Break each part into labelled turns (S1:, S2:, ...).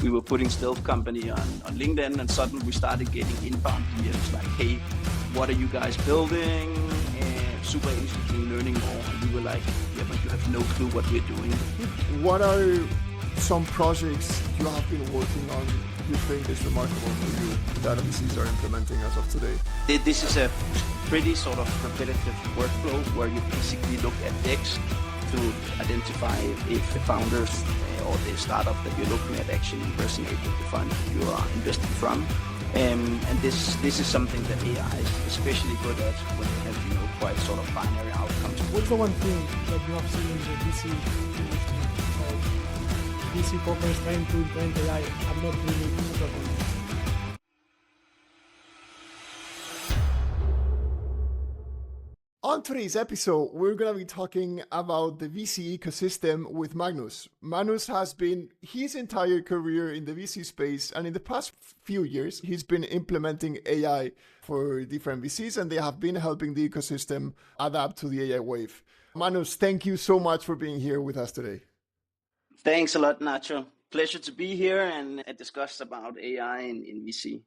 S1: we were putting stealth company on LinkedIn, and suddenly we started getting inbound DMs like, hey, what are you guys building? Super interesting, learning more. And we were like, yeah, but you have no clue what we're doing.
S2: What are some projects you have been working on you think is remarkable for you that VCs are implementing as of today?
S1: This is a pretty sort of repetitive workflow where you basically look at decks to identify if the founders or the startup that you're looking at actually resonate with the fund you are investing from. And this is something that AI is especially good at when you have quite sort of binary outcomes.
S3: What's the one thing that you have seen in the VC industry? VC companies trying to implement AI and not doing it properly?
S2: On today's episode, we're going to be talking about the VC ecosystem with Magnus. Magnus has been his entire career in the VC space, and in the past few years, he's been implementing AI for different VCs, and they have been helping the ecosystem adapt to the AI wave. Magnus, thank you so much for being here with us today.
S1: Thanks a lot, Nacho. Pleasure to be here and discuss about AI in VC.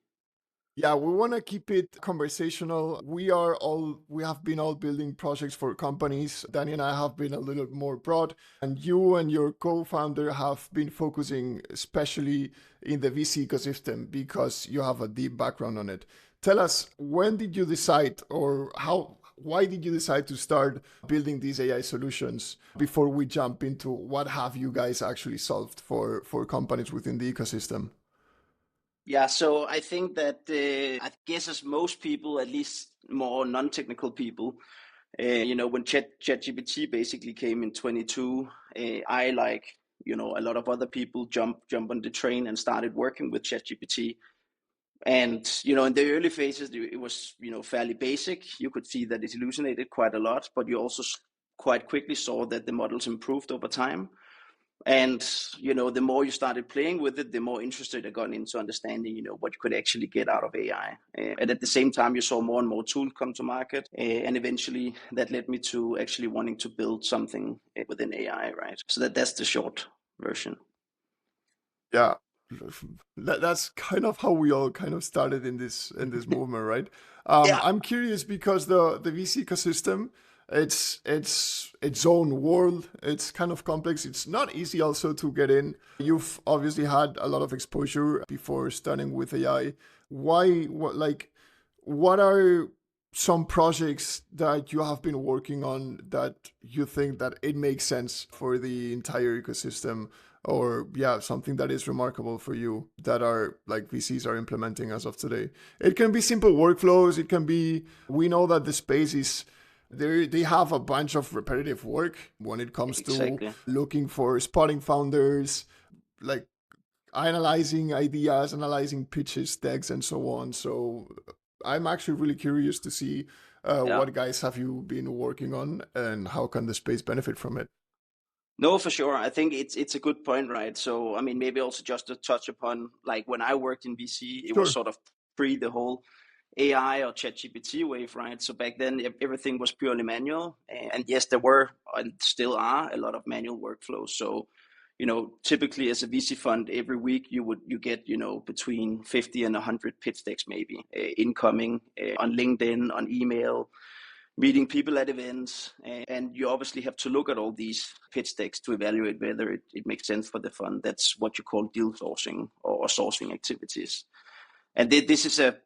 S2: Yeah, we want to keep it conversational. We have been all building projects for companies. Danny and I have been a little more broad, and you and your co-founder have been focusing especially in the VC ecosystem because you have a deep background on it. Tell us, when did you decide, or why did you decide to start building these AI solutions before we jump into what have you guys actually solved for companies within the ecosystem?
S1: Yeah, so I think that I guess as most people, at least more non-technical people, when ChatGPT basically came in 22, I a lot of other people jump on the train and started working with ChatGPT. And in the early phases, it was fairly basic. You could see that it hallucinated quite a lot, but you also quite quickly saw that the models improved over time. And the more you started playing with it, the more interested I got into understanding what you could actually get out of AI. And at the same time, you saw more and more tools come to market, and eventually that led me to actually wanting to build something within AI, right? So that's the short version.
S2: Yeah, that's kind of how we all kind of started in this movement, right?
S1: Yeah.
S2: I'm curious because the VC ecosystem, it's its own world. It's kind of complex. It's not easy also to get in. You've obviously had a lot of exposure before starting with AI. What are some projects that you have been working on that you think that it makes sense for the entire ecosystem, or something that is remarkable for you that are like VCs are implementing as of today? It can be simple workflows. It can be, we know that the space is, they have a bunch of repetitive work when it comes to looking for spotting founders, like analyzing ideas, analyzing pitches, decks, and so on. So I'm actually really curious to see what guys have you been working on and how can the space benefit from it?
S1: No, for sure. I think it's a good point, right? So, I mean, maybe also just to touch upon, like when I worked in VC, it was sort of pre the whole AI or ChatGPT wave, right? So back then, everything was purely manual. And yes, there were and still are a lot of manual workflows. So, typically as a VC fund, every week you get, between 50 and 100 pitch decks maybe incoming on LinkedIn, on email, meeting people at events. And you obviously have to look at all these pitch decks to evaluate whether it makes sense for the fund. That's what you call deal sourcing or sourcing activities. And this is a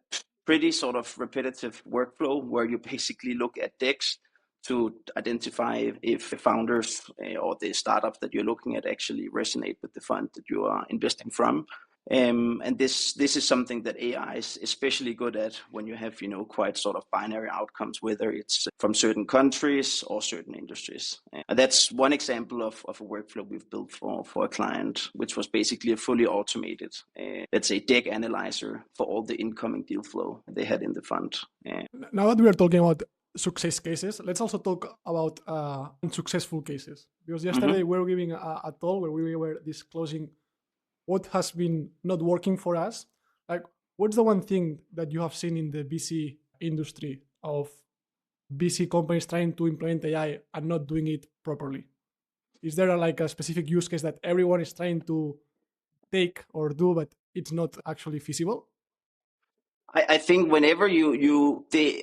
S1: pretty sort of repetitive workflow where you basically look at decks to identify if the founders or the startups that you're looking at actually resonate with the fund that you are investing from. And this is something that AI is especially good at when you have, quite sort of binary outcomes, whether it's from certain countries or certain industries. And that's one example of a workflow we've built for a client, which was basically a fully automated, let's say, deck analyzer for all the incoming deal flow they had in the fund.
S3: Now that we are talking about success cases, let's also talk about unsuccessful cases. Because yesterday we were giving a talk where we were disclosing what has been not working for us. Like, what's the one thing that you have seen in the VC industry of VC companies trying to implement AI and not doing it properly? Is there a specific use case that everyone is trying to take or do, but it's not actually feasible?
S1: I think whenever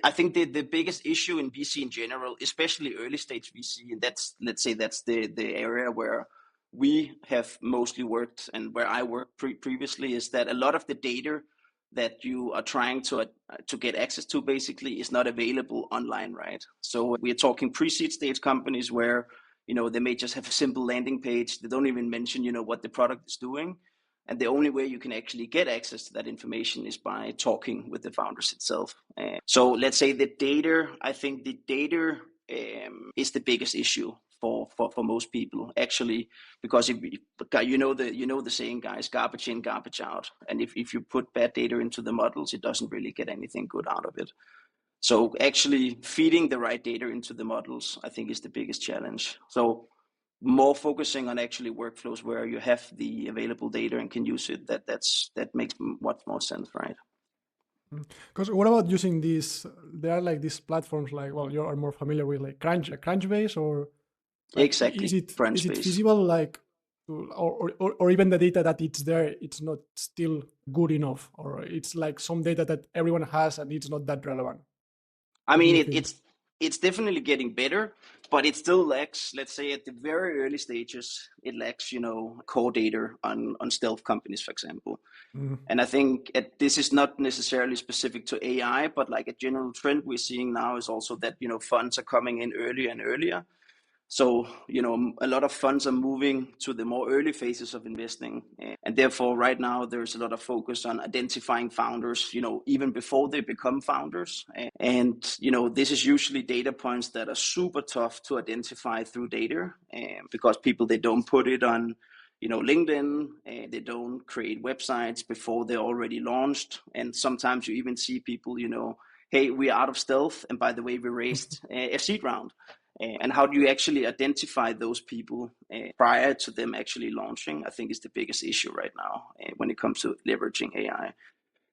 S1: I think the biggest issue in VC in general, especially early stage VC, and that's, let's say that's the area where we have mostly worked and where I worked previously, is that a lot of the data that you are trying to get access to basically is not available online, right? So we're talking pre-seed stage companies where, they may just have a simple landing page. They don't even mention, what the product is doing. And the only way you can actually get access to that information is by talking with the founders itself. So let's say I think the data is the biggest issue for most people, actually, because if you know the saying, guys, garbage in, garbage out. And if you put bad data into the models, it doesn't really get anything good out of it. So actually feeding the right data into the models, I think, is the biggest challenge. So more focusing on actually workflows where you have the available data and can use it, that makes much more sense, right?
S3: Because what about using these? There are like these platforms, like, well, you are more familiar with, like Crunchbase, or like,
S1: Exactly.
S3: is it feasible, like, or even the data that it's there, it's not still good enough, or it's like some data that everyone has and it's not that relevant?
S1: I mean, it's definitely getting better, but it still lacks, let's say at the very early stages, it lacks, core data on stealth companies, for example. Mm-hmm. And I think this is not necessarily specific to AI, but like a general trend we're seeing now is also that, funds are coming in earlier and earlier. So, a lot of funds are moving to the more early phases of investing. And therefore, right now, there's a lot of focus on identifying founders, even before they become founders. And, this is usually data points that are super tough to identify through data, because people, they don't put it on, LinkedIn, they don't create websites before they're already launched. And sometimes you even see people, hey, we're out of stealth. And by the way, we raised a seed round. And how do you actually identify those people prior to them actually launching, I think, is the biggest issue right now when it comes to leveraging AI.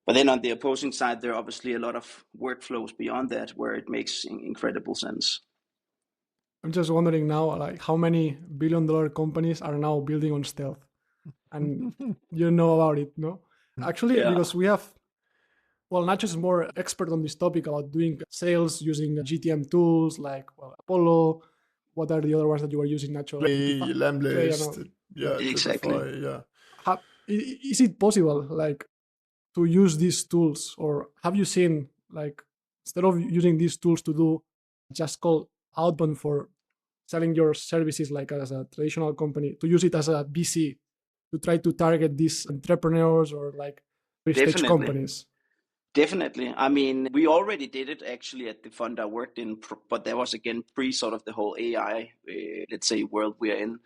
S1: But then on the opposing side, there are obviously a lot of workflows beyond that where it makes incredible sense.
S3: I'm just wondering now, like, how many billion-dollar companies are now building on stealth? And you know about it, no? Actually, yeah. Because we have, well, Nacho is more expert on this topic about doing sales using GTM tools like, well, Apollo. What are the other ones that you were using, Nacho?
S2: Lamblist, yeah,
S1: exactly.
S2: Yeah.
S3: Is it possible, like, to use these tools, or have you seen, like, instead of using these tools to do just called outbound for selling your services, like as a traditional company, to use it as a VC to try to target these entrepreneurs or like stage companies?
S1: Definitely. I mean, we already did it actually at the fund I worked in, but that was again pre sort of the whole AI, let's say, world we're in,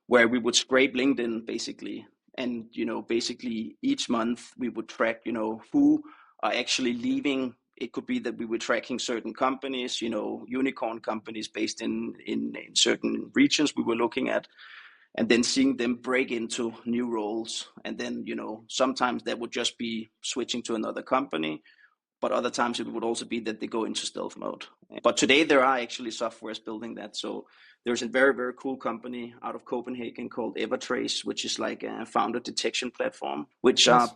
S1: where we would scrape LinkedIn basically. And, basically each month we would track, who are actually leaving. It could be that we were tracking certain companies, unicorn companies based in certain regions we were looking at, and then seeing them break into new roles. And then, sometimes that would just be switching to another company, but other times it would also be that they go into stealth mode. But today there are actually softwares building that. So there's a very, very cool company out of Copenhagen called Evertrace, which is like a founder detection platform, which are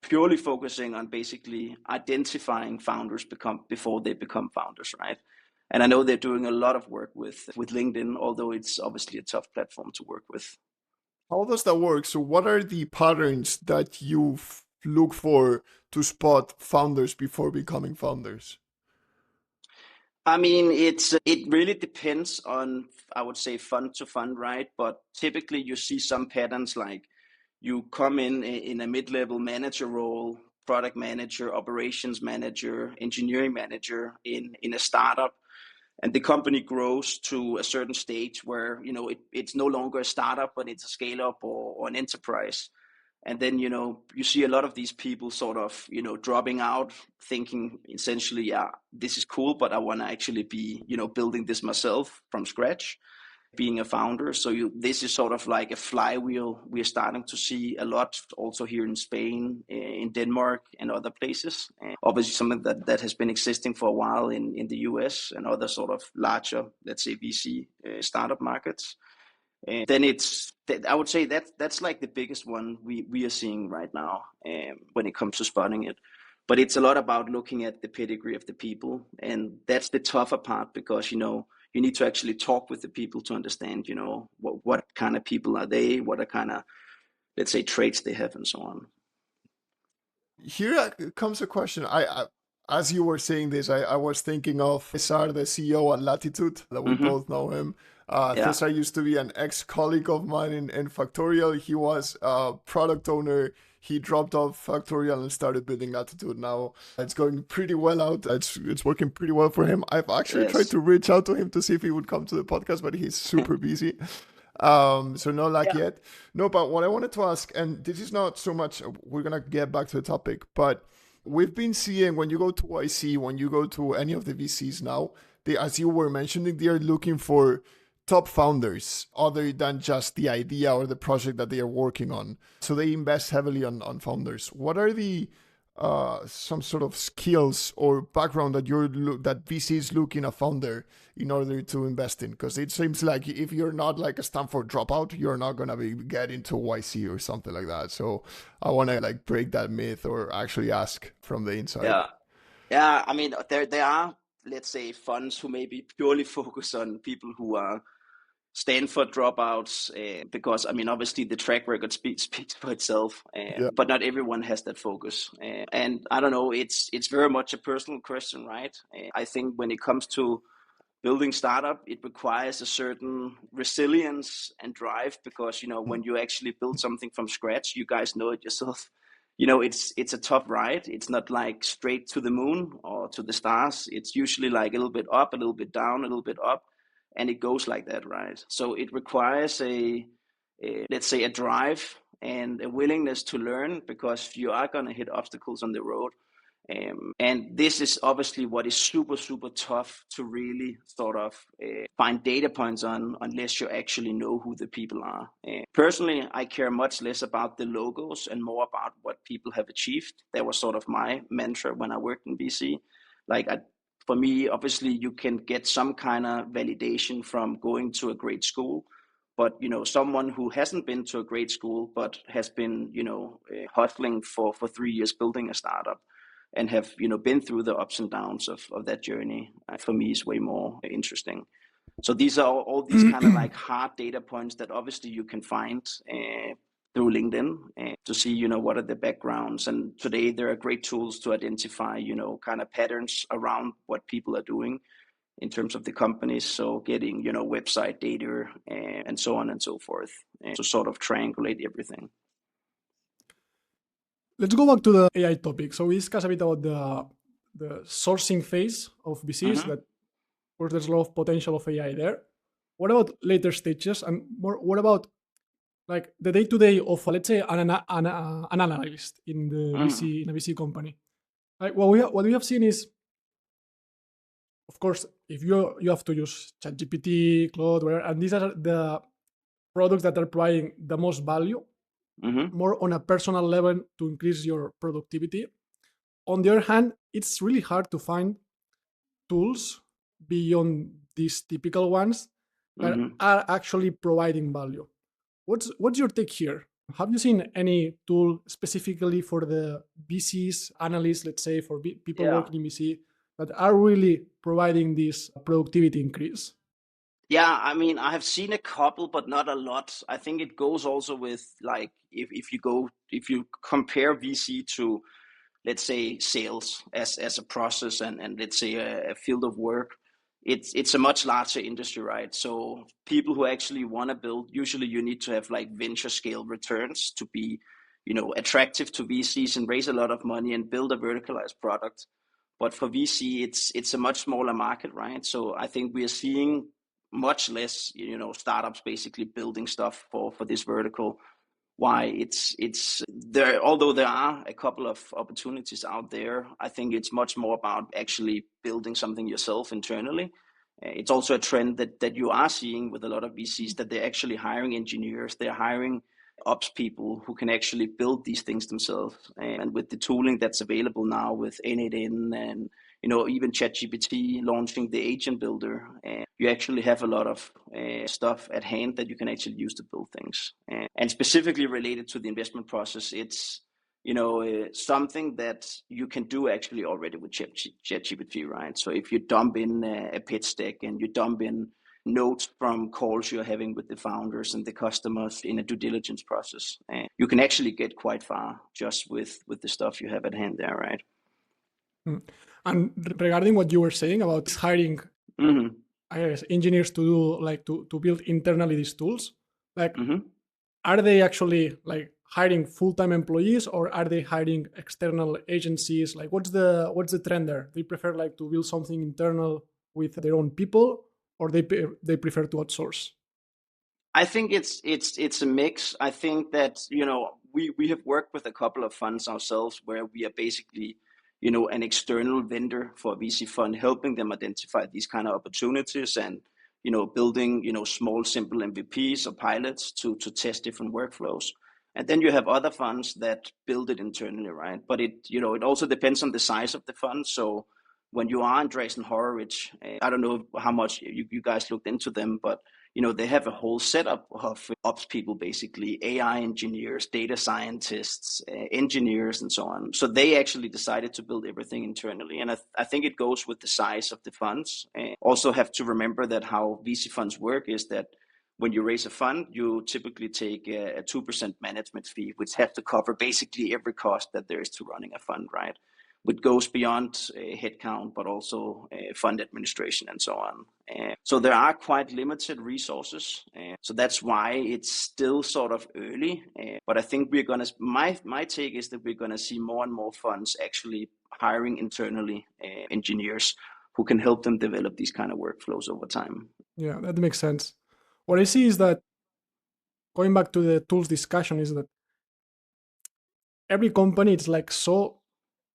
S1: purely focusing on basically identifying founders before they become founders, right? And I know they're doing a lot of work with LinkedIn, although it's obviously a tough platform to work with.
S2: How does that work? So what are the patterns that you look for to spot founders before becoming founders?
S1: I mean, it really depends on, I would say, fund to fund, right? But typically you see some patterns, like you come in a mid-level manager role, product manager, operations manager, engineering manager in a startup, and the company grows to a certain stage where, it's no longer a startup, but it's a scale up or an enterprise. And then, you see a lot of these people sort of, dropping out, thinking essentially, yeah, this is cool, but I want to actually be, building this myself from scratch, being a founder. So this is sort of like a flywheel we're starting to see a lot also here in Spain, in Denmark and other places. Obviously something that has been existing for a while in the US and other sort of larger, let's say, VC startup markets. Then I would say that's like the biggest one we are seeing right now when it comes to spotting it. But it's a lot about looking at the pedigree of the people, and that's the tougher part because you need to actually talk with the people to understand what kind of people are they, what are kind of, let's say, traits they have, and so on.
S2: Here comes a question. As you were saying this, I was thinking of Cesar, the CEO at Latitude, that we both know him. Cesar used to be an ex-colleague of mine in Factorial. He was a product owner. He dropped off Factorial and started building Latitude. Now it's going pretty well out. It's working pretty well for him. I've actually tried to reach out to him to see if he would come to the podcast, but he's super busy. So no luck yet. No, but what I wanted to ask, and this is not so much, we're going to get back to the topic, but we've been seeing when you go to YC, when you go to any of the VCs now, they, as you were mentioning, they are looking for top founders other than just the idea or the project that they are working on. So they invest heavily on founders. What are the some sort of skills or background that that VCs look in a founder in order to invest in? Because it seems like if you're not like a Stanford dropout, you're not gonna get into YC or something like that. So I want to like break that myth or actually ask from the inside.
S1: Yeah. I mean, there are, let's say, funds who maybe purely focus on people who are Stanford dropouts, because I mean, obviously the track record speaks for itself, but not everyone has that focus. And I don't know, it's very much a personal question, right? I think when it comes to building startup, it requires a certain resilience and drive because when you actually build something from scratch, you guys know it yourself. It's a tough ride. It's not like straight to the moon or to the stars. It's usually like a little bit up, a little bit down, a little bit up, and it goes like that, right? So it requires let's say, a drive and a willingness to learn because you are going to hit obstacles on the road. And this is obviously what is super, super tough to really sort of find data points on unless you actually know who the people are. Personally, I care much less about the logos and more about what people have achieved. That was sort of my mantra when I worked in VC. For me, obviously, you can get some kind of validation from going to a great school, but someone who hasn't been to a great school but has been hustling for 3 years building a startup and have been through the ups and downs of that journey, for me is way more interesting. So these are all these kind of like hard data points that obviously you can find through LinkedIn to see what are the backgrounds. And today there are great tools to identify kind of patterns around what people are doing in terms of the companies. So getting website data and so on and so forth to sort of triangulate everything.
S3: Let's go back to the AI topic. So we discussed a bit about the sourcing phase of VCs. That, of course, there's a lot of potential of AI there. What about later stages, and what about like the day-to-day of, let's say, an analyst in the VC in a VC company? Like what we have seen is, of course, if you have to use ChatGPT, Claude, whatever, and these are the products that are providing the most value, more on a personal level to increase your productivity. On the other hand, it's really hard to find tools beyond these typical ones that are actually providing value. What's your take here? Have you seen any tool specifically for the VCs, analysts, let's say, for people working in VC that are really providing this productivity increase?
S1: Yeah, I mean, I have seen a couple, but not a lot. I think it goes also with like if you compare VC to, let's say, sales as a process and let's say a field of work, it's a much larger industry, right? So people who actually want to build, usually you need to have like venture scale returns to be, attractive to VCs and raise a lot of money and build a verticalized product. But for VC, it's a much smaller market, right? So I think we are seeing much less, startups basically building stuff for this vertical. Why it's there, although there are a couple of opportunities out there, I think it's much more about actually building something yourself internally. It's also a trend that you are seeing with a lot of VCs that they're actually hiring engineers, they're hiring ops people who can actually build these things themselves. And with the tooling that's available now with N8N and even ChatGPT launching the agent builder, you actually have a lot of stuff at hand that you can actually use to build things. And specifically related to the investment process, it's something that you can do actually already with ChatGPT, right? So if you dump in a pitch deck and you dump in notes from calls you're having with the founders and the customers in a due diligence process, you can actually get quite far just with the stuff you have at hand there, right?
S3: And regarding what you were saying about hiring engineers to do like to build internally these tools, like are they actually like hiring full-time employees or are they hiring external agencies? Like what's the trend there? They prefer like to build something internal with their own people, or they prefer to outsource?
S1: I think it's a mix. I think that we have worked with a couple of funds ourselves where we are basically an external vendor for a VC fund, helping them identify these kind of opportunities and building small simple MVPs or pilots to test different workflows. And then you have other funds that build it internally, right? But it also depends on the size of the fund. So when you are in Dresden Horowitz, I don't know how much you guys looked into them, but they have a whole setup of ops people, basically AI engineers, data scientists, engineers, and so on. So they actually decided to build everything internally. And I think it goes with the size of the funds. Also have to remember that how VC funds work is that when you raise a fund, you typically take a 2% management fee, which has to cover basically every cost that there is to running a fund, right? Which goes beyond headcount, but also fund administration and so on. So there are quite limited resources. So that's why it's still sort of early. But I think my take is that we're going to see more and more funds actually hiring internally engineers who can help them develop these kind of workflows over time.
S3: Yeah, that makes sense. What I see is that, going back to the tools discussion, is that every company is like so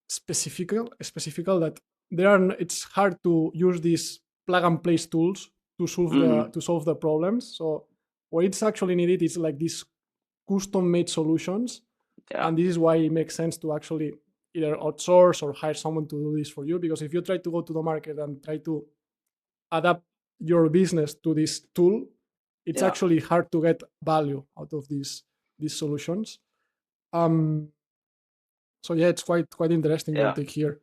S3: specific that it's hard to use these plug and place tools to solve the problems. So what it's actually needed is like these custom made solutions. Yeah. And this is why it makes sense to actually either outsource or hire someone to do this for you, because if you try to go to the market and try to adapt your business to this tool, it's actually hard to get value out of these solutions. So yeah, it's quite interesting to take here.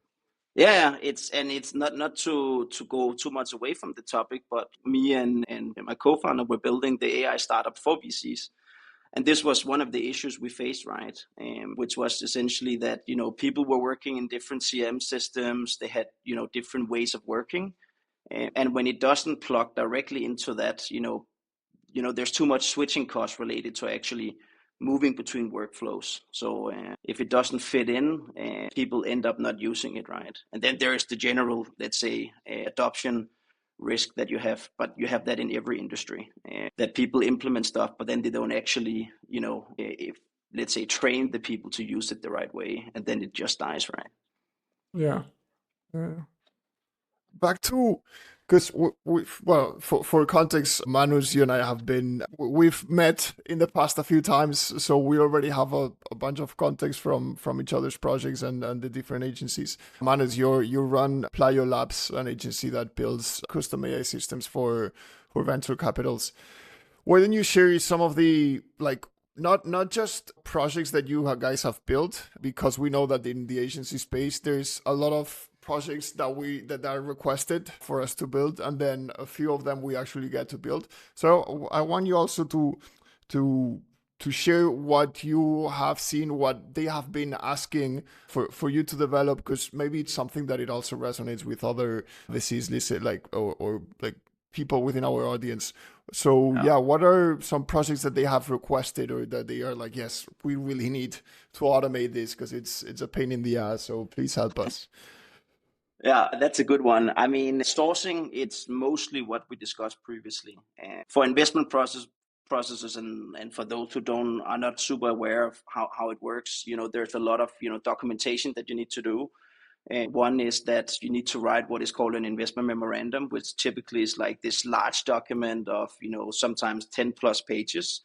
S1: Yeah, it's not to go too much away from the topic, but me and my co-founder were building the AI startup for VCs. And this was one of the issues we faced, right? Which was essentially that, people were working in different CM systems. They had, different ways of working. And when it doesn't plug directly into that, there's too much switching costs related to actually moving between workflows. So if it doesn't fit in, people end up not using it, right? And then there is the general, let's say, adoption risk that you have, but you have that in every industry, that people implement stuff, but then they don't actually, let's say, train the people to use it the right way, and then it just dies, right?
S3: Yeah.
S2: Back to, because for context, Magnus, you and I we've met in the past a few times, so we already have a bunch of context from each other's projects and the different agencies. Magnus, you run Plyo Labs, an agency that builds custom AI systems for venture capitals. Why don't you share some of the, like, not just projects that you guys have built, because we know that in the agency space there's a lot of projects that are requested for us to build, and then a few of them we actually get to build. So I want you also to share what you have seen, what they have been asking for you to develop, because maybe it's something that it also resonates with other VCs listed, like or like people within our audience. So what are some projects that they have requested, or that they are like, yes, we really need to automate this because it's a pain in the ass, so please help us.
S1: Yeah, that's a good one. I mean, sourcing, it's mostly what we discussed previously. For investment processes and for those who are not super aware of how it works, there's a lot of, documentation that you need to do. One is that you need to write what is called an investment memorandum, which typically is like this large document of, sometimes 10 plus pages,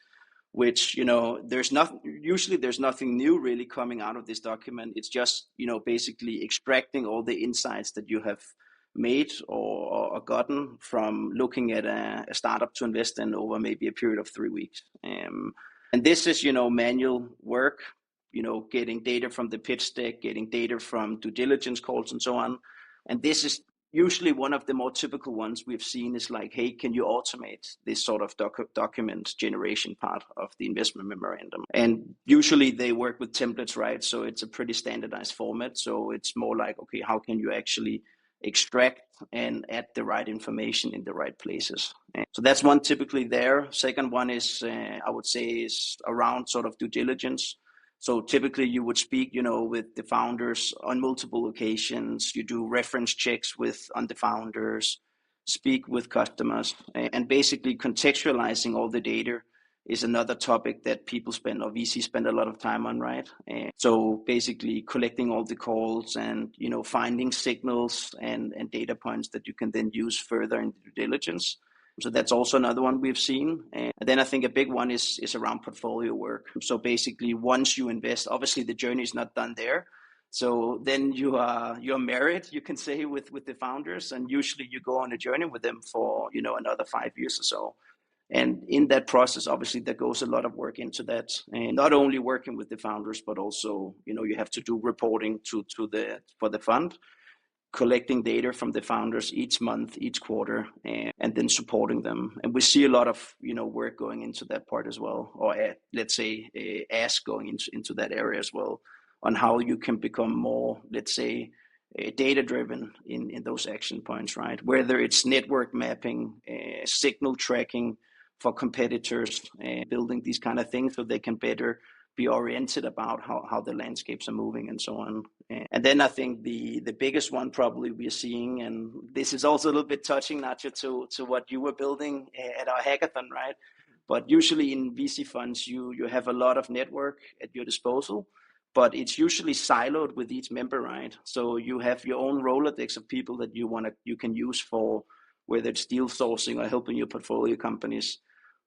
S1: which, there's nothing new really coming out of this document. It's just, basically extracting all the insights that you have made or gotten from looking at a startup to invest in over maybe a period of 3 weeks. And this is, manual work, getting data from the pitch deck, getting data from due diligence calls and so on. And this is usually one of the more typical ones we've seen is like, hey, can you automate this sort of document generation part of the investment memorandum? And usually they work with templates, right? So it's a pretty standardized format. So it's more like, okay, how can you actually extract and add the right information in the right places? So that's one typically there. Second one is, I would say, is around sort of due diligence. So typically you would speak, with the founders on multiple occasions. You do reference checks on the founders, speak with customers, and basically contextualizing all the data is another topic that people spend, or VC spend a lot of time on, right? So basically collecting all the calls and, finding signals and data points that you can then use further in due diligence. So that's also another one we've seen. And then I think a big one is around portfolio work. So basically once you invest, obviously the journey is not done there. So then you're married, you can say, with the founders, and usually you go on a journey with them for, another 5 years or so. And in that process, obviously, there goes a lot of work into that, and not only working with the founders, but also, you have to do reporting for the fund, collecting data from the founders each month, each quarter, and then supporting them. And we see a lot of, work going into that part as well, or let's say, ask going into that area as well, on how you can become more, let's say, data driven in those action points, right? Whether it's network mapping, signal tracking for competitors, building these kind of things so they can better be oriented about how the landscapes are moving and so on. And then I think the biggest one probably we're seeing, and this is also a little bit touching, Nacho, to what you were building at our hackathon, right? But usually in VC funds, you have a lot of network at your disposal, but it's usually siloed with each member, right? So you have your own Rolodex of people that you can use for whether it's deal sourcing or helping your portfolio companies.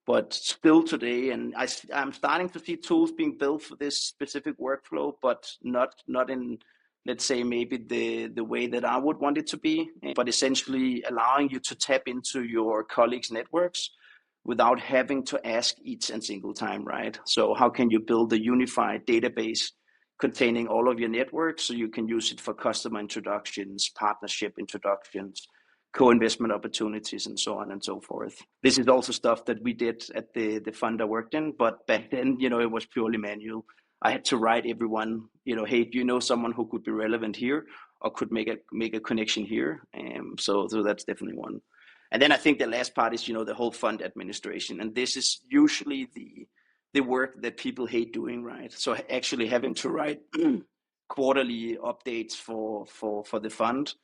S1: But still today, and I'm starting to see tools being built for this specific workflow, but not in, let's say, maybe the way that I would want it to be, but essentially allowing you to tap into your colleagues' networks without having to ask each and single time, right? So how can you build a unified database containing all of your networks so you can use it for customer introductions, partnership introductions, co-investment opportunities, and so on and so forth. This is also stuff that we did at the fund I worked in, but back then, it was purely manual. I had to write everyone, hey, do you know someone who could be relevant here or could make a connection here? So that's definitely one. And then I think the last part is, the whole fund administration. And this is usually the work that people hate doing, right? So actually having to write quarterly updates for the fund.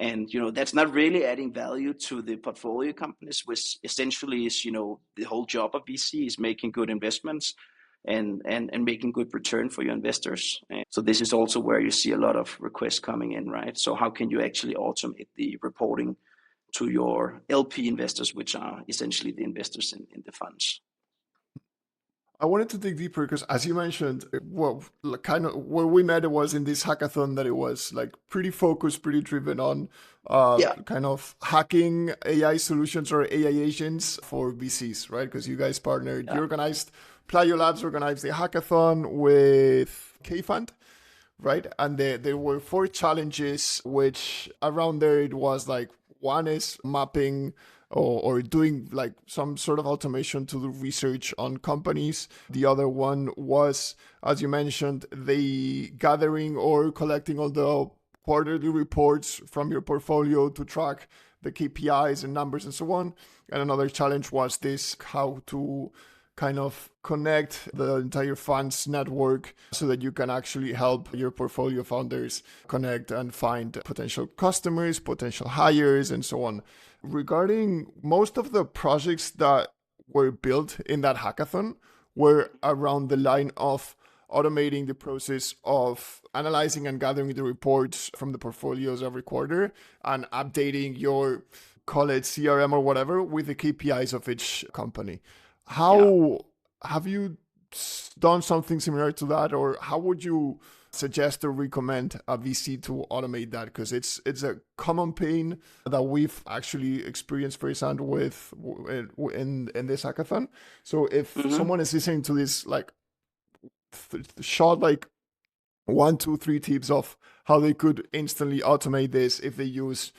S1: And, that's not really adding value to the portfolio companies, which essentially is, the whole job of VC is making good investments and making good return for your investors. So this is also where you see a lot of requests coming in, right? So how can you actually automate the reporting to your LP investors, which are essentially the investors in the funds?
S2: I wanted to dig deeper because, as you mentioned, kind of where we met, it was in this hackathon that it was like pretty focused, pretty driven on kind of hacking AI solutions or AI agents for VCs, right? Because you guys partnered, you organized, Plyo Labs organized the hackathon with Co-Founder, right? And there were 4 challenges, which around there it was like, one is mapping or doing like some sort of automation to do research on companies. The other one was, as you mentioned, the gathering or collecting all the quarterly reports from your portfolio to track the KPIs and numbers and so on. And another challenge was this, how to kind of connect the entire funds network so that you can actually help your portfolio founders connect and find potential customers, potential hires, and so on. Regarding most of the projects that were built in that hackathon were around the line of automating the process of analyzing and gathering the reports from the portfolios every quarter and updating your, call it CRM or whatever, with the KPIs of each company. How have you done something similar to that, or how would you suggest or recommend a VC to automate that? Because it's a common pain that we've actually experienced firsthand with in this hackathon. So if someone is listening to this, like short, like 1, 2, 3 tips of how they could instantly automate this if they use,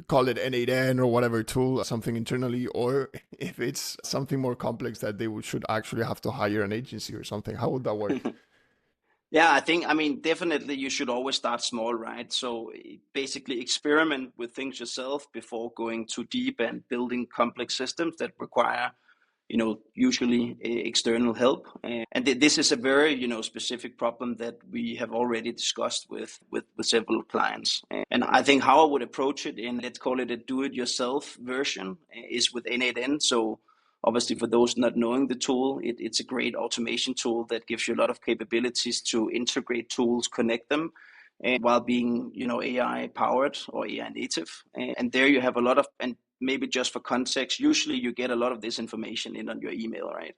S2: call it N8N or whatever tool, something internally, or if it's something more complex that they should actually have to hire an agency or something. How would that work?
S1: Yeah, I mean, definitely you should always start small, right? So basically experiment with things yourself before going too deep and building complex systems that require, usually external help. And this is a very, specific problem that we have already discussed with several clients. And I think how I would approach it in, let's call it a do-it-yourself version, is with N8N. So obviously, for those not knowing the tool, it's a great automation tool that gives you a lot of capabilities to integrate tools, connect them, while being, AI powered or AI native. And there you have a lot of, and maybe just for context, usually you get a lot of this information in on your email, right?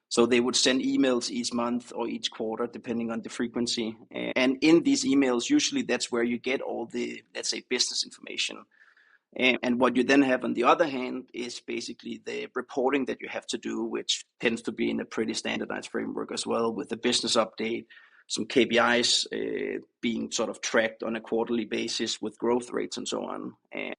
S1: So they would send emails each month or each quarter, depending on the frequency. And in these emails, usually that's where you get all the, let's say, business information. And what you then have on the other hand is basically the reporting that you have to do, which tends to be in a pretty standardized framework as well, with the business update, some KPIs being sort of tracked on a quarterly basis with growth rates and so on.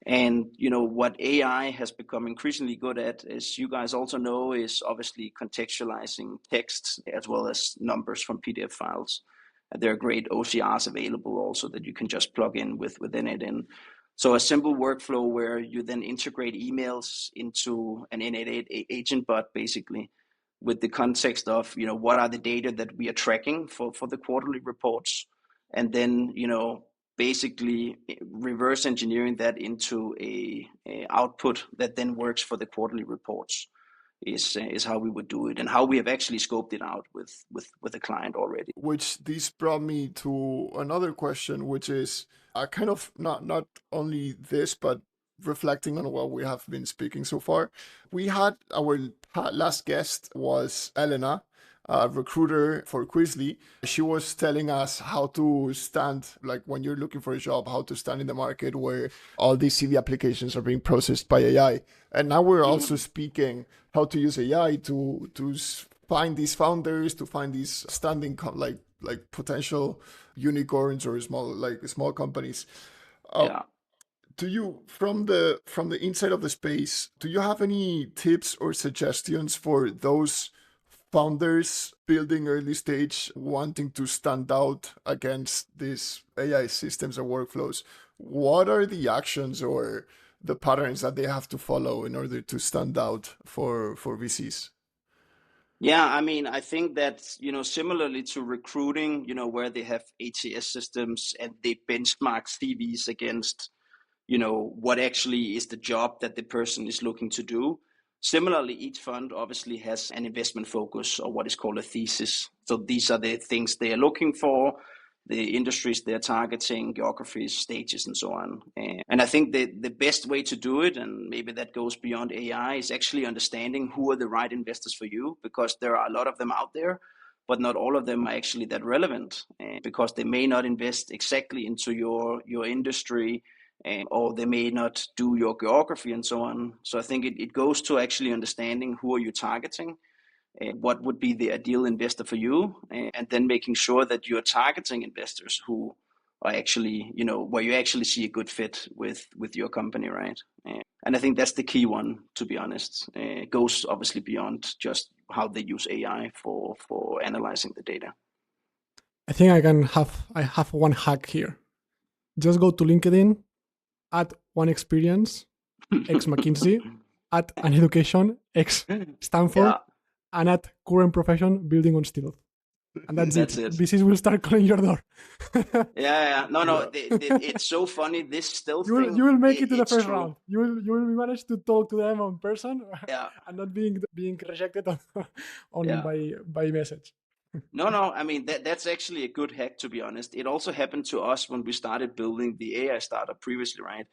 S1: And what AI has become increasingly good at, as you guys also know, is obviously contextualizing texts as well as numbers from PDF files. There are great OCRs available also that you can just plug in within it. So a simple workflow where you then integrate emails into an N8N agent bot, basically, with the context of, what are the data that we are tracking for the quarterly reports, and then, basically reverse engineering that into a output that then works for the quarterly reports is how we would do it, and how we have actually scoped it out with a client already.
S2: Which this brought me to another question, which is kind of not only this, but reflecting on what we have been speaking so far. We had our last guest was Elena, a recruiter for Quizly. She was telling us how to stand, like when you're looking for a job, how to stand in the market where all these CV applications are being processed by AI. And now we're also speaking how to use AI to find these founders, to find these standing like potential unicorns or small companies. Do you, from the inside of the space, do you have any tips or suggestions for those founders building early stage, wanting to stand out against these AI systems and workflows? What are the actions or the patterns that they have to follow in order to stand out for VCs?
S1: Yeah, I mean, I think that, similarly to recruiting, where they have ATS systems and they benchmark CVs against, what actually is the job that the person is looking to do. Similarly, each fund obviously has an investment focus, or what is called a thesis. So these are the things they are looking for, the industries they're targeting, geographies, stages, and so on. And I think the best way to do it, and maybe that goes beyond AI, is actually understanding who are the right investors for you, because there are a lot of them out there, but not all of them are actually that relevant, because they may not invest exactly into your industry, or they may not do your geography and so on. So I think it goes to actually understanding who are you targeting, what would be the ideal investor for you, and then making sure that you're targeting investors who are actually, where you actually see a good fit with your company, right? And I think that's the key one, to be honest. It goes obviously beyond just how they use AI for analyzing the data.
S3: I think I have one hack here. Just go to LinkedIn, add one experience, ex McKinsey, add an education, ex Stanford, and add current profession, building on stealth. And that's it. VCs will start calling your door.
S1: No. It's so funny. This stealth thing.
S3: You will make it to the first round. You will manage to talk to them on person, and not being rejected by message.
S1: No. I mean, that's actually a good hack, to be honest. It also happened to us when we started building the AI startup previously, right?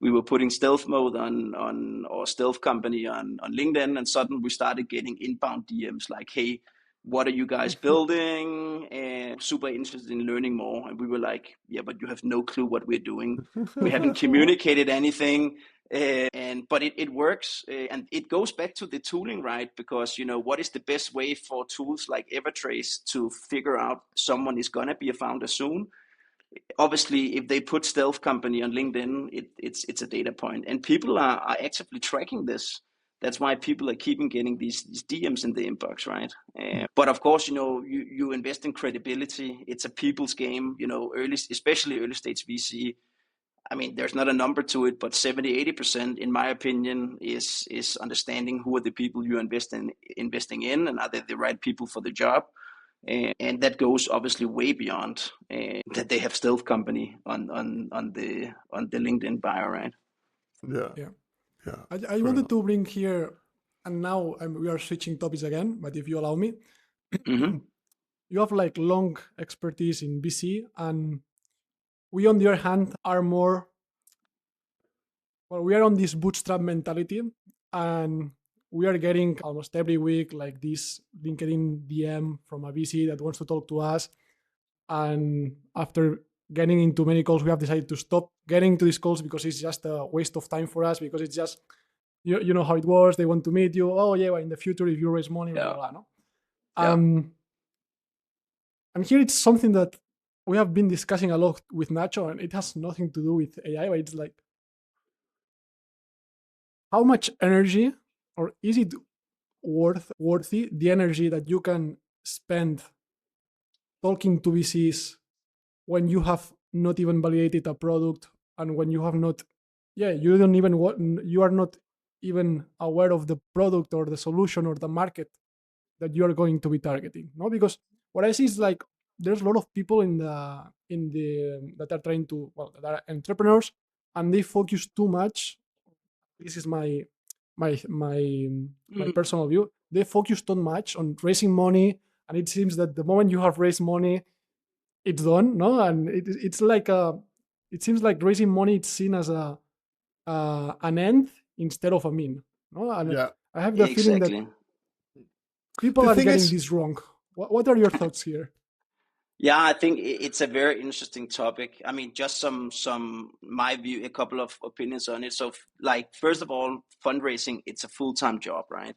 S1: We were putting stealth mode on or stealth company on LinkedIn, and suddenly we started getting inbound DMs like, hey, what are you guys building? And super interested in learning more. And we were like, yeah, but you have no clue what we're doing. We haven't communicated anything. But it works, and it goes back to the tooling, right? Because what is the best way for tools like Evertrace to figure out someone is gonna be a founder soon? Obviously, if they put stealth company on LinkedIn, it's a data point, and people are actively tracking this. That's why people are keeping getting these DMs in the inbox, right? But of course, you invest in credibility. It's a people's game, especially early stage VC. I mean, there's not a number to it, but 70-80%, in my opinion, is understanding who are the people you're investing in, and are they the right people for the job. And that goes obviously way beyond that they have stealth company on the LinkedIn bio, right?
S2: Yeah.
S3: I wanted to bring here, and now we are switching topics again, but if you allow me, you have like long expertise in VC, and we on the other hand are more, we are on this bootstrap mentality, and we are getting almost every week like this LinkedIn DM from a VC that wants to talk to us. And after getting into many calls, we have decided to stop getting to these calls because it's just a waste of time for us, because it's just, you know how it works. They want to meet you. Oh yeah, well, in the future, if you raise money, blah, blah, blah, no? And here it's something that we have been discussing a lot with Nacho, and it has nothing to do with AI, but it's like, how much energy, or is it worthy the energy that you can spend talking to VCs when you have not even validated a product, and when you have not, you don't even, you are not even aware of the product or the solution or the market that you are going to be targeting, no? Because what I see is like there's a lot of people in the that are trying to, that are entrepreneurs, and they focus too much. This is my personal view. They focus too much on raising money, and it seems that the moment you have raised money, it's done, no? And it's like it seems like raising money it's seen as an end instead of a mean, no? And I have the feeling that people are getting this wrong. What are your thoughts here?
S1: Yeah, I think it's a very interesting topic. I mean, just some my view, a couple of opinions on it. So, like, first of all, fundraising, it's a full-time job, right?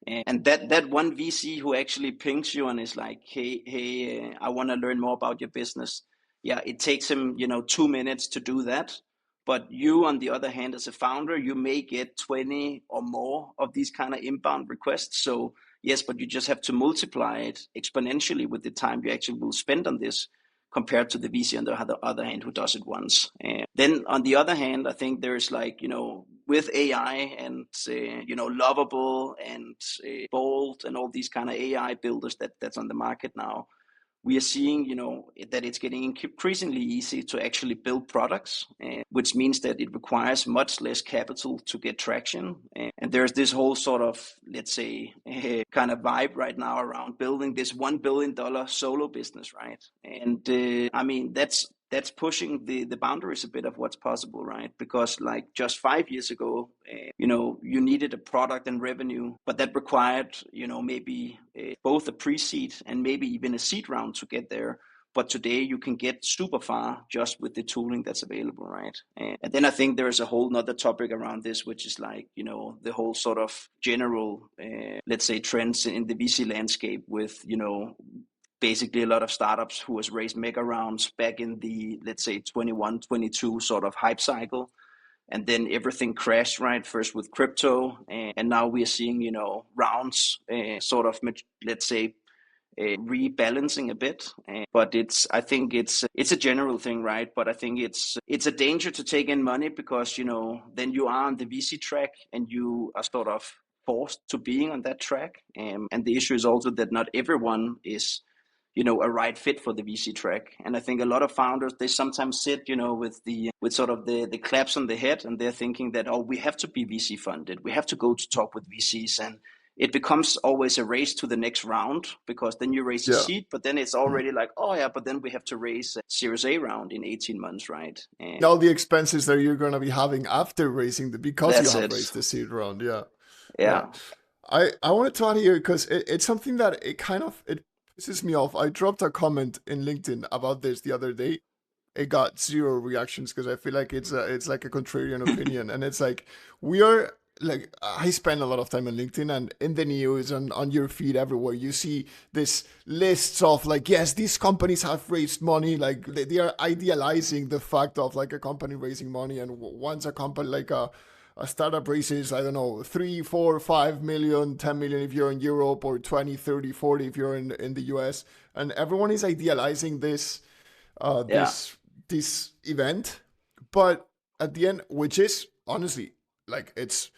S1: And that one VC who actually pings you and is like, hey, I want to learn more about your business. Yeah, it takes him, 2 minutes to do that. But you, on the other hand, as a founder, you may get 20 or more of these kind of inbound requests. So yes, but you just have to multiply it exponentially with the time you actually will spend on this, compared to the VC on the other hand who does it once. Then on the other hand, I think there's like, with AI and Lovable and Bolt and all these kind of AI builders that's on the market now, we are seeing, that it's getting increasingly easy to actually build products, which means that it requires much less capital to get traction. And there's this whole sort of, let's say, kind of vibe right now around building this $1 billion solo business, right? And I mean, that's pushing the boundaries a bit of what's possible, right? Because like just 5 years ago, you needed a product and revenue, but that required, maybe both a pre-seed and maybe even a seed round to get there. But today you can get super far just with the tooling that's available, right? And then I think there is a whole nother topic around this, which is like, the whole sort of general, let's say, trends in the VC landscape with, basically a lot of startups who has raised mega rounds back in the, let's say, 21, 22 sort of hype cycle. And then everything crashed, right? First with crypto, and now we are seeing, rounds sort of, let's say, rebalancing a bit. But I think it's a general thing, right? But I think it's a danger to take in money because, then you are on the VC track and you are sort of forced to being on that track. And the issue is also that not everyone is, a right fit for the VC track. And I think a lot of founders, they sometimes sit, with sort of the claps on the head, and they're thinking that, oh, we have to be VC funded. We have to go to talk with VCs. And it becomes always a race to the next round, because then you raise a seed, but then it's already like, oh yeah, but then we have to raise a Series A round in 18 months, right? And
S2: all the expenses that you're going to be having after raising because you have raised the seed round. Yeah. I wanted to add here because it's something that it pisses me off. I dropped a comment in LinkedIn about this the other day. It got zero reactions because I feel like it's like a contrarian opinion, and it's like we are like I spend a lot of time on LinkedIn, and in the news and on your feed everywhere you see this lists of like, yes, these companies have raised money, like they are idealizing the fact of like a company raising money, and once a company like a startup raises, I don't know, 3, 4, 5 million, 10 million if you're in Europe, or 20, 30, 40 if you're in the US. And everyone is idealizing this uh,
S1: Yeah.
S2: this this event. But at the end, which is honestly like it's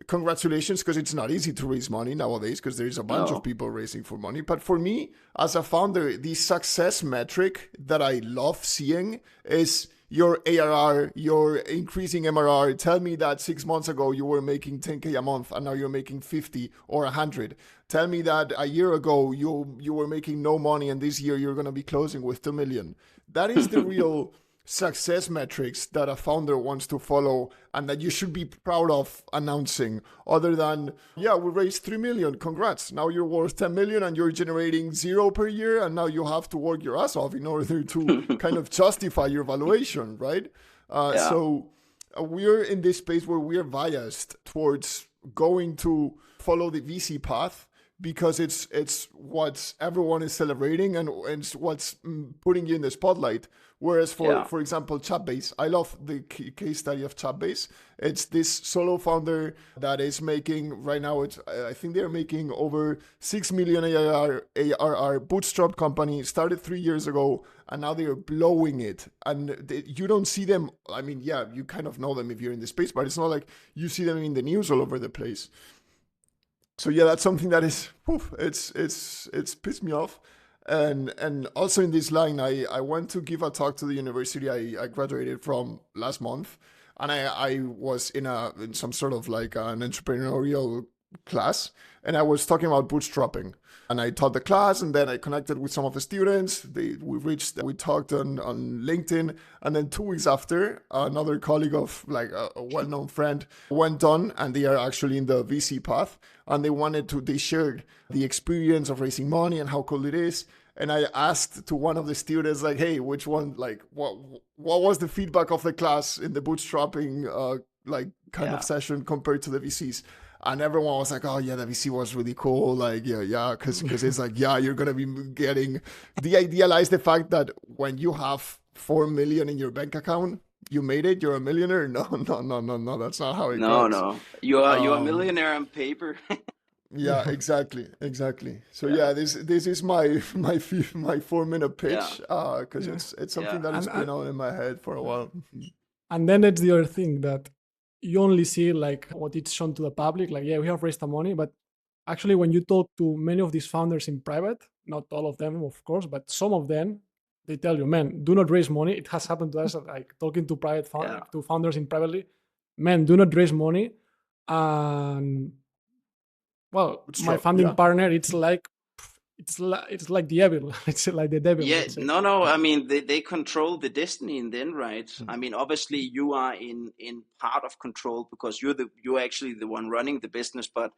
S2: congratulations, because it's not easy to raise money nowadays because there's a bunch of
S1: No.
S2: people raising for money. But for me as a founder, the success metric that I love seeing is your ARR, your increasing MRR. Tell me that 6 months ago you were making 10K a month and now you're making 50 or 100. Tell me that a year ago you were making no money and this year you're going to be closing with 2 million. That is the real success metrics that a founder wants to follow and that you should be proud of announcing, other than, yeah, we raised 3 million, congrats, now you're worth 10 million and you're generating 0 per year, and now you have to work your ass off in order to kind of justify your valuation, right?
S1: Yeah.
S2: So we're in this space where we're biased towards going to follow the VC path because it's what everyone is celebrating, and it's what's putting you in the spotlight. Whereas
S1: Yeah.
S2: for example, Chatbase, I love the case study of Chatbase. It's this solo founder that is making right now. I think they're making over 6 million ARR, bootstrap company, started 3 years ago, and now they are blowing it. And you don't see them. I mean, yeah, you kind of know them if you're in the space, but it's not like you see them in the news all over the place. So yeah, that's something that is, it's pissed me off. And also in this line, I went to give a talk to the university I graduated from last month, and I was in some sort of like an entrepreneurial class, and I was talking about bootstrapping. And I taught the class, and then I connected with some of the students. We talked on LinkedIn, and then 2 weeks after, another colleague of like a well-known friend went on, and they are actually in the VC path, and they shared the experience of raising money and how cool it is. And I asked to one of the students, like, hey, which one, like, what was the feedback of the class in the bootstrapping like kind of
S1: Yeah.
S2: session compared to the VCs? And everyone was like, oh yeah, the VC was really cool, like, yeah, because it's like, yeah, you're gonna be getting, they idealize the fact that when you have 4 million in your bank account, you made it, you're a millionaire. No, no, no, no, no, that's not how it
S1: No,
S2: goes.
S1: no. You're a
S2: um
S1: millionaire on paper.
S2: yeah, exactly. So
S1: Yeah.
S2: yeah, this is my 4 minute
S1: Yeah.
S2: pitch, because
S3: Yeah.
S2: it's something
S1: Yeah.
S2: that has
S3: And,
S2: been on in my head for a while.
S3: and then it's the other thing that you only see like what it's shown to the public, like, yeah, we have raised the money, but actually when you talk to many of these founders in private, not all of them of course, but some of them, they tell you, man, do not raise money. It has happened to us, like talking to
S1: Yeah.
S3: to founders in privately, man, do not raise money. And well, my
S2: Bootstrap,
S3: funding
S2: yeah.
S3: partner, it's like the devil. It's like the devil,
S1: Yeah,
S3: let's say.
S1: no. I mean, they control the destiny in the end, right? I
S2: Mm.
S1: mean, obviously you are in part of control because you're actually the one running the business. But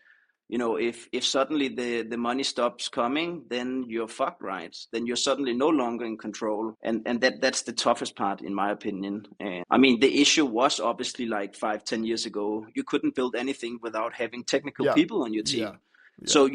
S1: if suddenly the money stops coming, then you're fucked, right? Then you're suddenly no longer in control, and that's the toughest part, in my opinion. I mean, the issue was obviously like 5, 10 years ago, you couldn't build anything without having technical
S2: Yeah,
S1: people on your
S2: yeah,
S1: team.
S2: yeah.
S1: So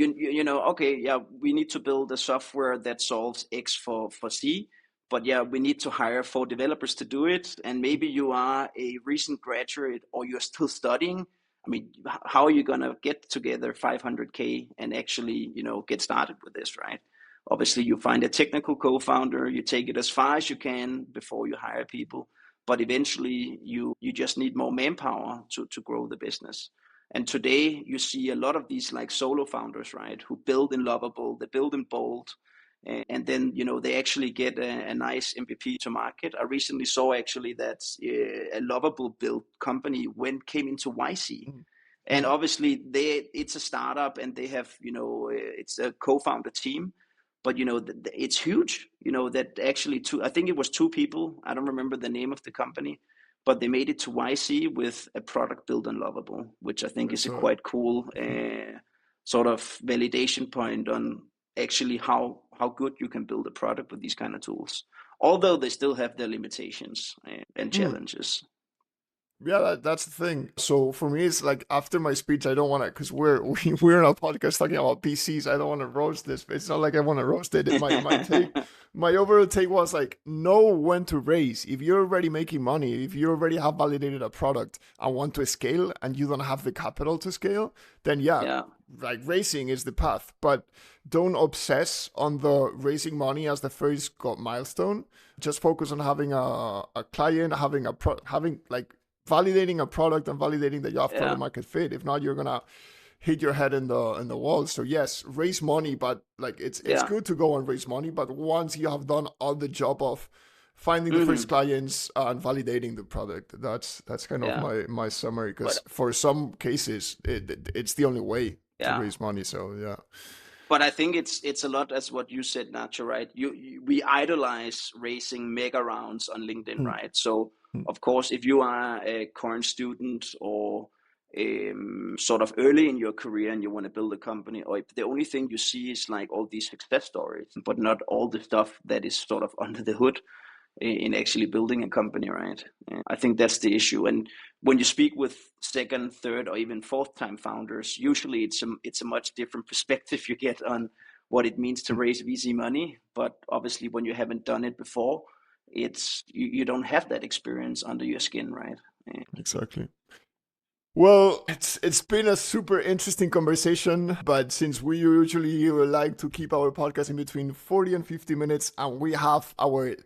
S1: okay, yeah, we need to build a software that solves X for Z, but yeah, we need to hire 4 developers to do it. And maybe you are a recent graduate or you're still studying. I mean, how are you gonna get together 500K and actually, get started with this, right? Obviously, you find a technical co-founder, you take it as far as you can before you hire people, but eventually you just need more manpower to grow the business. And today you see a lot of these like solo founders, right, who build in Lovable, they build in Bold, and then they actually get a nice MVP to market. I recently saw actually that a Lovable built company came into YC,
S2: Mm,
S1: and
S2: mm,
S1: obviously it's a startup and they have it's a co-founder team, but it's huge. That actually I think it was 2 people. I don't remember the name of the company, but they made it to YC with a product built on Lovable, which I think
S2: I
S1: is a
S2: saw it.
S1: quite cool sort of validation point on actually how good you can build a product with these kind of tools, although they still have their limitations and challenges.
S2: Yeah, that's the thing. So for me, it's like after my speech, I don't want to, because we're in a podcast talking about PCs. I don't want to roast this. It's not like I want to roast it. My overall take was like, know when to raise. If you're already making money, if you already have validated a product and want to scale, and you don't have the capital to scale, then like raising is the path. But don't obsess on the raising money as the first milestone. Just focus on having a client, having validating a product and validating that you have product market fit. If not, you're gonna hit your head in the wall. So yes, raise money, but like it's good to go and raise money. But once you have done all the job of finding the first clients and validating the product, that's kind of my summary. Because for some cases, it's the only way to raise money. So yeah.
S1: But I think it's a lot as what you said, Nacho, right? We idolize raising mega rounds on LinkedIn, right? So of course, if you are a current student or sort of early in your career and you want to build a company, or if the only thing you see is like all these success stories, but not all the stuff that is sort of under the hood in actually building a company, right? I think that's the issue. And when you speak with second, third, or even fourth time founders, usually it's a much different perspective you get on what it means to raise VC money. But obviously, when you haven't done it before, you don't have that experience under your skin, right?
S2: Exactly. Well, it's been a super interesting conversation, but since we usually like to keep our podcast in between 40 and 50 minutes, and we have our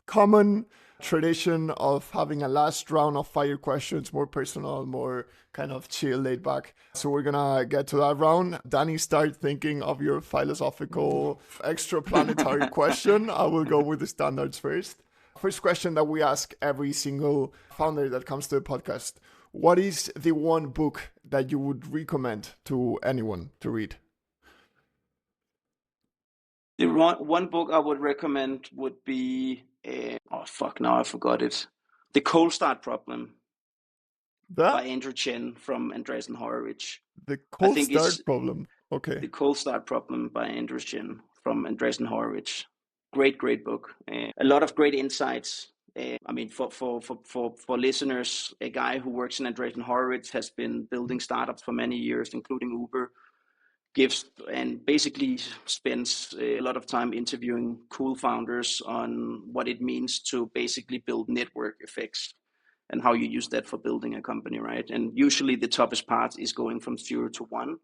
S2: common tradition of having a last round of fire questions, more personal, more kind of chill, laid back. So we're gonna get to that round. Danny, start thinking of your philosophical extraplanetary question. I will go with the standards first. First question that we ask every single founder that comes to the podcast: what is the one book that you would recommend to anyone to read?
S1: The one book I would recommend would be now I forgot it. The Cold Start Problem by Andrew Chen from Andreessen Horowitz.
S2: The Cold Start Problem. Okay.
S1: The Cold Start Problem by Andrew Chen from Andreessen Horowitz. Great book. A lot of great insights. I mean, for listeners, a guy who works in Andreessen Horowitz has been building startups for many years, including Uber. Gives and basically spends a lot of time interviewing cool founders on what it means to basically build network effects and how you use that for building a company, right? And usually the toughest part is going from 0 to 1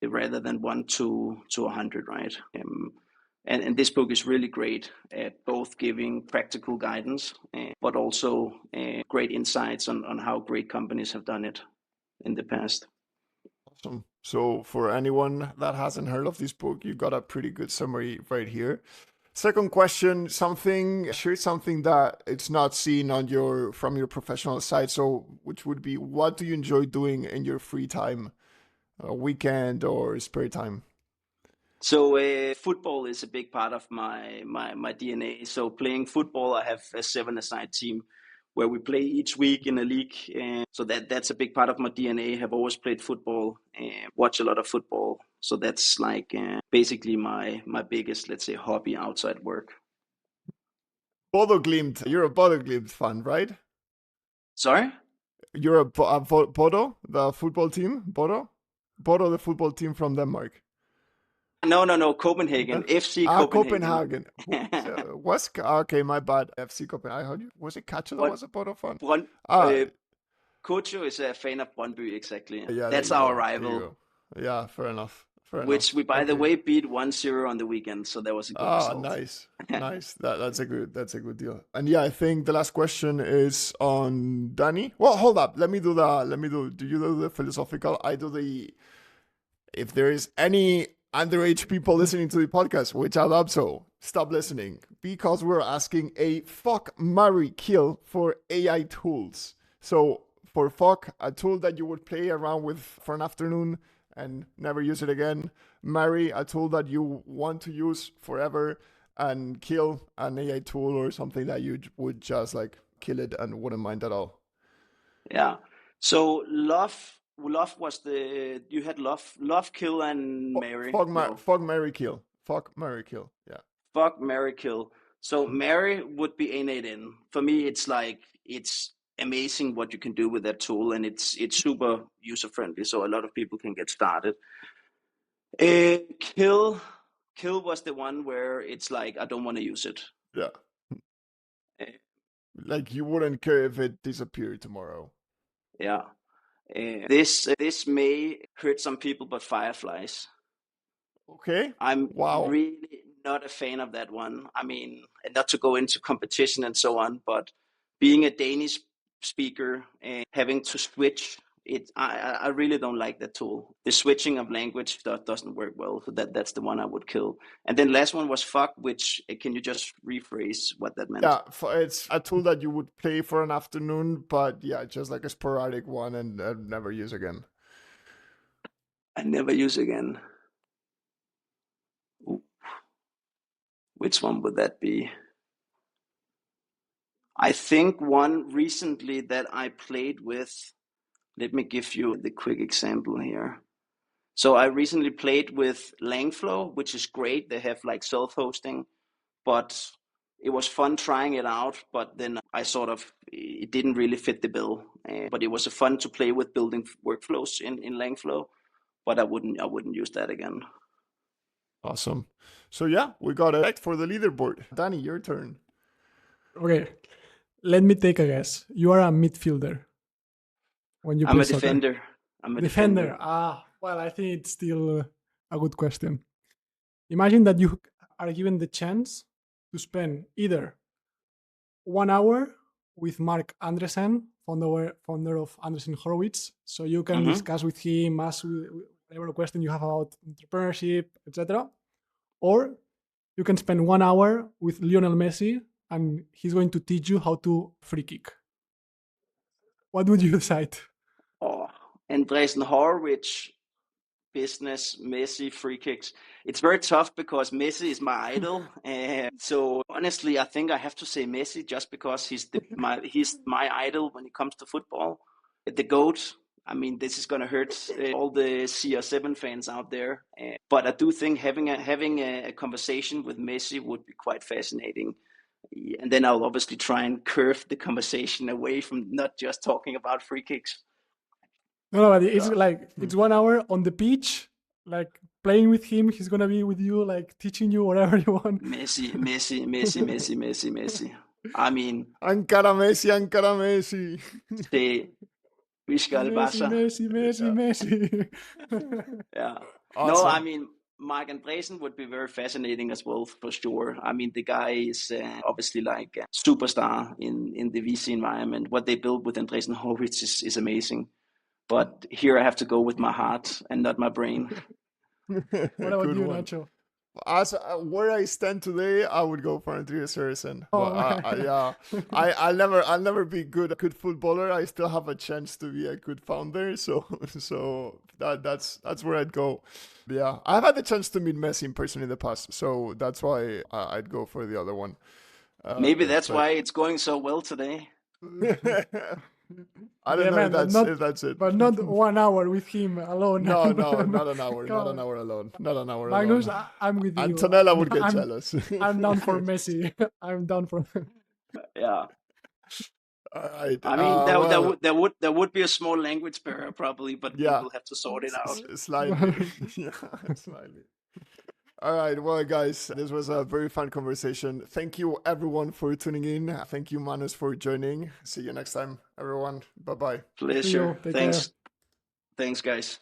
S1: rather than 1 to 100, right? And this book is really great at both giving practical guidance, but also great insights on how great companies have done it in the past.
S2: Awesome. So for anyone that hasn't heard of this book, you got a pretty good summary right here. Second question, something that it's not seen on from your professional side. So which would be, what do you enjoy doing in your free time, weekend or spare time?
S1: So football is a big part of my DNA. So playing football, I have a 7-a-side team where we play each week in a league. So that's a big part of my DNA. Have always played football, watch a lot of football. So that's like basically my biggest, let's say, hobby outside work.
S2: Bodo Glimt. You're a Bodo Glimt fan, right?
S1: Sorry?
S2: You're a Bodo, the football team? Bodo, the football team from Denmark.
S1: No, Copenhagen. FC Copenhagen.
S2: Okay, my bad. FC Copenhagen. Was it Kacho that was a Bodo fan?
S1: Kocho is a fan of Brøndby, exactly.
S2: Yeah,
S1: that's our rival.
S2: Yeah, fair enough.
S1: Which we, by the way, beat 1-0 on the weekend, so that was a good result.
S2: Nice. That's a good deal. And yeah, I think the last question is on Danny. Well, hold up. Do you do the philosophical? I do the. If there is any underage people listening to the podcast, which I love, so stop listening, because we're asking a fuck, marry, kill for AI tools. So for fuck, a tool that you would play around with for an afternoon and never use it again. Marry, a tool that you want to use forever. And kill, an AI tool or something that you would just like kill it and wouldn't mind at all.
S1: Yeah. So love Love was you had love, kill, and marry.
S2: Fuck, marry, kill. Fuck, marry, kill. Yeah.
S1: Fuck, marry, kill. So marry would be innate in. For me, it's like it's amazing what you can do with that tool, and it's super user friendly, so a lot of people can get started. Kill was the one where it's like I don't want to use it.
S2: Yeah. Like you wouldn't care if it disappeared tomorrow.
S1: Yeah. This may hurt some people, but fireflies.
S2: Okay.
S1: I'm
S2: wow.
S1: really not a fan of that one. I mean, not to go into competition and so on, but being a Danish speaker and having to switch, I really don't like that tool. The switching of language doesn't work well. So that's the one I would kill. And then last one was fuck, which can you just rephrase what that meant?
S2: Yeah, it's a tool that you would play for an afternoon, but yeah, just like a sporadic one and never use again.
S1: I never use again. Ooh. Which one would that be? I think one recently that I played with, let me give you the quick example here. So I recently played with Langflow, which is great. They have like self-hosting, but it was fun trying it out. But then it didn't really fit the bill. But it was fun to play with building workflows in Langflow, but I wouldn't use that again.
S2: Awesome. So yeah, we got it for the leaderboard. Danny, your turn.
S3: Okay, let me take a guess. You are a midfielder. When you
S1: I'm
S3: play
S1: a defender. I'm a
S3: defender. Well, I think it's still a good question. Imagine that you are given the chance to spend either 1 hour with Mark Andresen, founder of Andresen Horowitz, so you can discuss with him, ask whatever question you have about entrepreneurship, etc. Or you can spend 1 hour with Lionel Messi, and he's going to teach you how to free kick. What would you decide?
S1: Oh, Andresen Horowitz, business, Messi, free kicks. It's very tough because Messi is my idol. So honestly, I think I have to say Messi just because he's my idol when it comes to football. The GOAT. I mean, this is going to hurt all the CR7 fans out there. But I do think having a conversation with Messi would be quite fascinating. And then I'll obviously try and curve the conversation away from not just talking about free kicks.
S3: No, but it's like it's 1 hour on the pitch, like playing with him. He's gonna be with you, like teaching you whatever you want.
S1: Messi. I mean,
S2: Ankara Messi.
S1: Sí, Vizcal Barça.
S3: Messi.
S1: Yeah.
S2: Awesome.
S1: No, I mean, Mark Andresen would be very fascinating as well, for sure. I mean, the guy is obviously like a superstar in the VC environment. What they built with Andresen Horowitz is amazing. But here I have to go with my heart and not my brain.
S3: What about you, Nacho?
S2: As where I stand today, I would go for Andreas Sørensen.
S3: Oh,
S2: I'll never be good footballer. I still have a chance to be a good founder. So that's where I'd go. Yeah, I've had the chance to meet Messi in person in the past, so that's why I'd go for the other one.
S1: Maybe that's why it's going so well today.
S2: I don't know if that's it.
S3: But not 1 hour with him alone.
S2: No, not an hour. Not an hour alone. Not an hour
S3: Magnus,
S2: alone.
S3: I'm with you.
S2: Antonella would get jealous.
S3: I'm down for Messi. I'm down for.
S1: Yeah.
S2: All right.
S1: I mean, there would be a small language barrier probably, but people have to sort it out.
S2: Slightly. Slightly. All right. Well, guys, this was a very fun conversation. Thank you, everyone, for tuning in. Thank you, Magnus, for joining. See you next time, everyone. Bye-bye.
S1: Pleasure. Thanks. Thanks, guys.